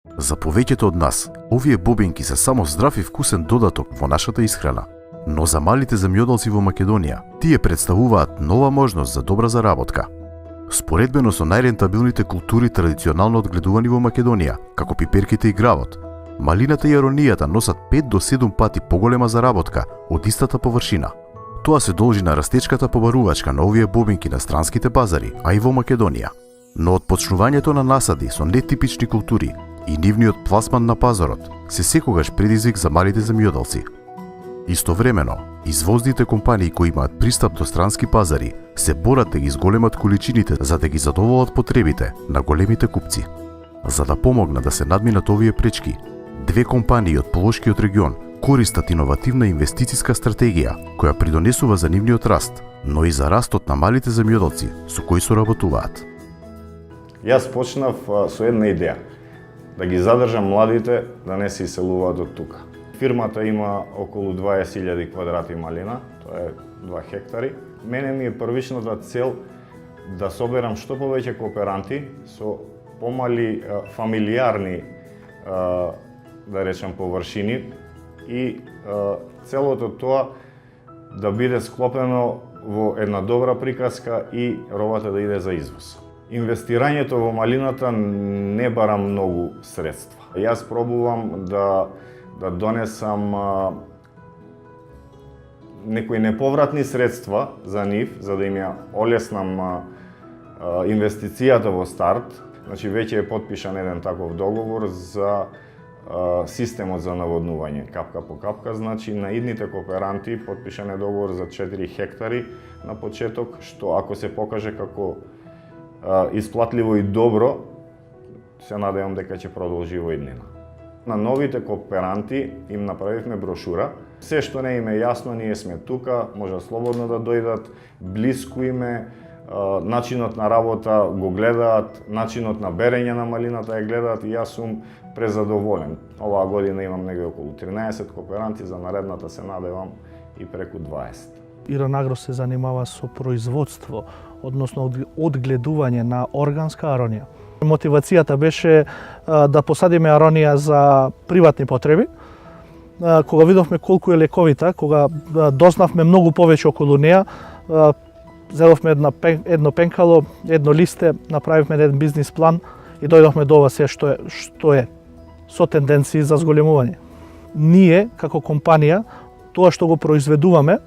За повеќето од нас, овие бобинки се само здрав и вкусен додаток во нашата исхрана. Но за малите земјоделци во Македонија, тие представуваат нова можност за добра заработка. Споредбено со најрентабилните култури традиционално одгледувани во Македонија, како пиперките и гравот, малината и аронијата носат 5 до 7 пати поголема заработка од истата површина. Тоа се должи на растечката побарувачка на овие бобинки на странските пазари, а и во Македонија. Но од почнувањето на насади со нетипични култури и нивниот пласман на пазарот се секогаш предизвик за малите земјоделци. Истовремено, извозните компании кои имаат пристап до странски пазари се борат да ги зголемат количините за да ги задоволат потребите на големите купци. За да помогнат да се надминат овие пречки, две компании од Полошкиот регион користат иновативна инвестициска стратегија која придонесува за нивниот раст, но и за растот на малите земјоделци со кои соработуваат. Јас почнав со една идеја, да ги задржам младите да не се иселуваат од тука. Фирмата има околу 20.000 квадрати малина, тоа е 2 хектари. Мене ми е првичната цел да соберам што повеќе кооперанти со помали фамилиарни, да речам, површини и целото тоа да биде склопено во една добра приказка и робата да иде за извоз. Инвестирањето во малината не бара многу средства. Јас пробувам да донесам некои неповратни средства за нив, за да им ја олеснам инвестицијата во старт. Значи, веќе е потпишан еден таков договор за системот за наводнување, капка по капка. Значи, на идните кооперанти потпишан е договор за 4 хектари на почеток, што ако се покаже како исплатливо и добро, се надевам дека ќе продолжи во иднина. На новите кооперанти им направивме брошура. Се што не им е јасно, ние сме тука, може слободно да дојдат, блиску им е, начинот на работа го гледаат, начинот на берење на малината ја гледаат и јас сум презадоволен. Оваа година имам негде околу 13 кооперанти, за наредната се надевам и преку 20. Иранагро се занимава со производство, односно одгледување на органска аронија. Мотивацијата беше да посадиме аронија за приватни потреби. Кога видовме колку е лековита, кога дознавме многу повеќе околу неа, зедовме едно пенкало, едно листе, направивме еден бизнис план и дојдовме до ова се што е со тенденции за зголемување. Ние, како компанија, тоа што го произведуваме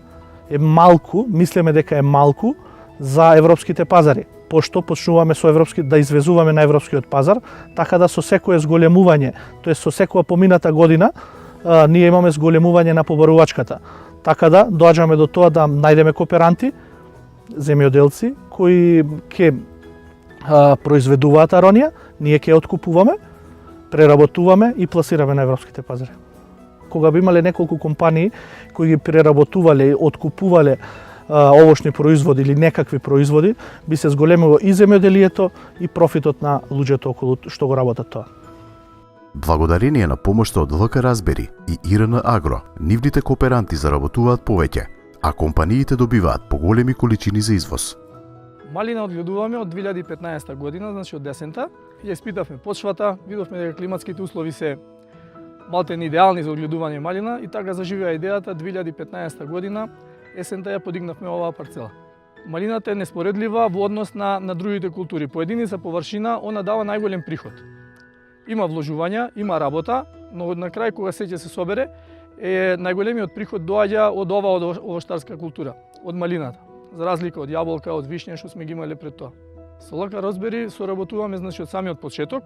е малку, мислиме дека е малку за европските пазари, пошто почнуваме со да извезуваме на европскиот пазар, така да со секое зголемување, тоест со секоја помината година, ние имаме зголемување на побарувачката. Така да доаѓаме до тоа да најдеме кооперанти, земјоделци кои ќе произведуваат аронија, ние ќе откупуваме, преработуваме и пласираме на европските пазари. Кога би имале неколку компании кои ги преработувале, откупувале овошни производи или некакви производи, би се зголемило и земјоделието и профитот на луѓето околу што го работат тоа. Благодарение на помошта од ЛК Разбери и ИРН Агро, нивните кооперанти заработуваат повеќе, а компаниите добиваат поголеми количини за извоз. Малина одгледуваме од 2015 година, значи од десента. Ја испитавме почвата, видовме дека климатските услови се малтен идеални за одгледување малина и така заживеа идејата 2015 година, есента ја подигнавме оваа парцела. Малината е неспоредлива во однос на другите култури. По единица површина она дава најголем приход. Има вложувања, има работа, но на крај кога се ќе се собере, најголемиот приход доаѓа од оваа овоштарска култура, од малината. За разлика од јаболка, од вишње што сме ги имале пред тоа. Со ЛК Разбери соработуваме, значи, од самиот почеток.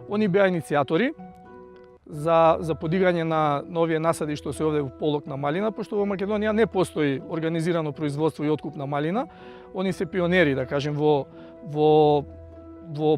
Они беа иницијатори за подигање на овие насади што се овде во полок на малина, пошто во Македонија не постои организирано производство и откуп на малина. Они се пионери, да кажем, во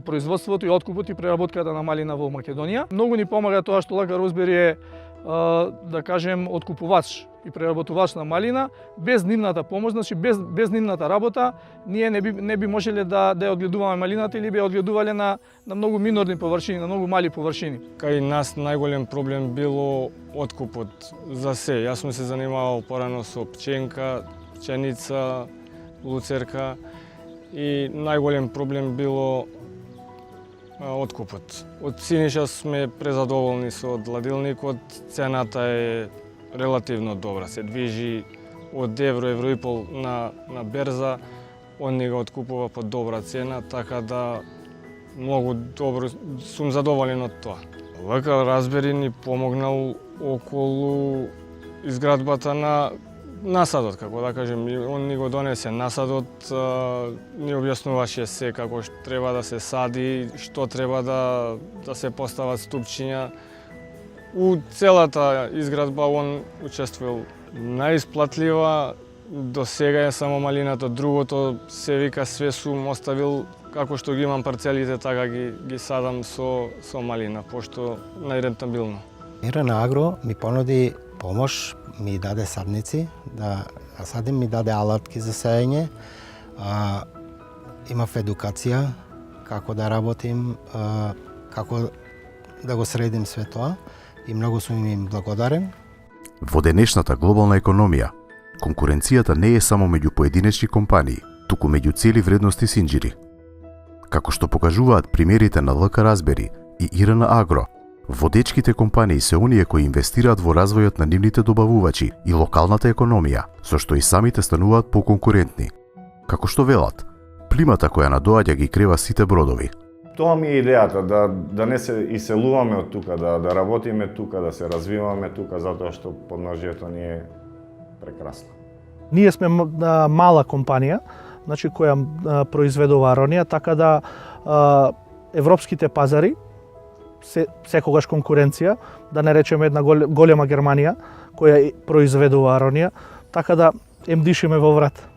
производството и откупот и преработката на малина во Македонија. Многу ни помага тоа што ЛК Разбери е, да кажем, откупувач и преработувач на малина. Без нивната помош, значи без нивната работа, ние не би можеле да ја одгледуваме малината или би ја одгледувале на многу минорни површини, на многу мали површини. Кај нас најголем проблем било откупот за се. Јас сум се занимавал порано со пченка, пченица, луцерка и најголем проблем било откупот. Од Синиша сме презадоволни со ладилникот, цената е релативно добра, се движи од евро и пол на берза, он ни го откупува по добра цена, така да многу добро сум задоволен од тоа. Локал Разбери ни помогнал околу изградбата на насадот, како да кажем, он ни го донесе насадот, ни објаснуваше се како треба да се сади, што треба да се постават ступчиња. У целата изградба он учествувал. Наисплатлива до сега е само малината, другото се вика све сум оставил како што ги имам парцелите, така ги садам со малина, пошто најрентабилно. Ирана Агро ми понуди помош, ми даде садници да садим, ми даде алатки за сеење. Имав едукација како да работим, како да го средим све тоа и многу сум им благодарен. Во денешната глобална економија, конкуренцијата не е само меѓу поединечни компании, туку меѓу цели вредности синџири. Како што покажуваат примерите на ЛК Разбери и Ирана Агро, водечките компании се оние кои инвестираат во развојот на нивните добавувачи и локалната економија, со што и самите стануваат поконкурентни. Како што велат, плимата која надоаѓа ги крева сите бродови. Тоа ми е идејата, да не се иселуваме од тука, да работиме тука, да се развиваме тука, затоа што подножјето ни е прекрасно. Ние сме мала компанија, значи која произведува аронија, така да европските пазари секогаш конкуренција, да не речеме една голема Германија која произведува аронија, така да им дишиме во врат.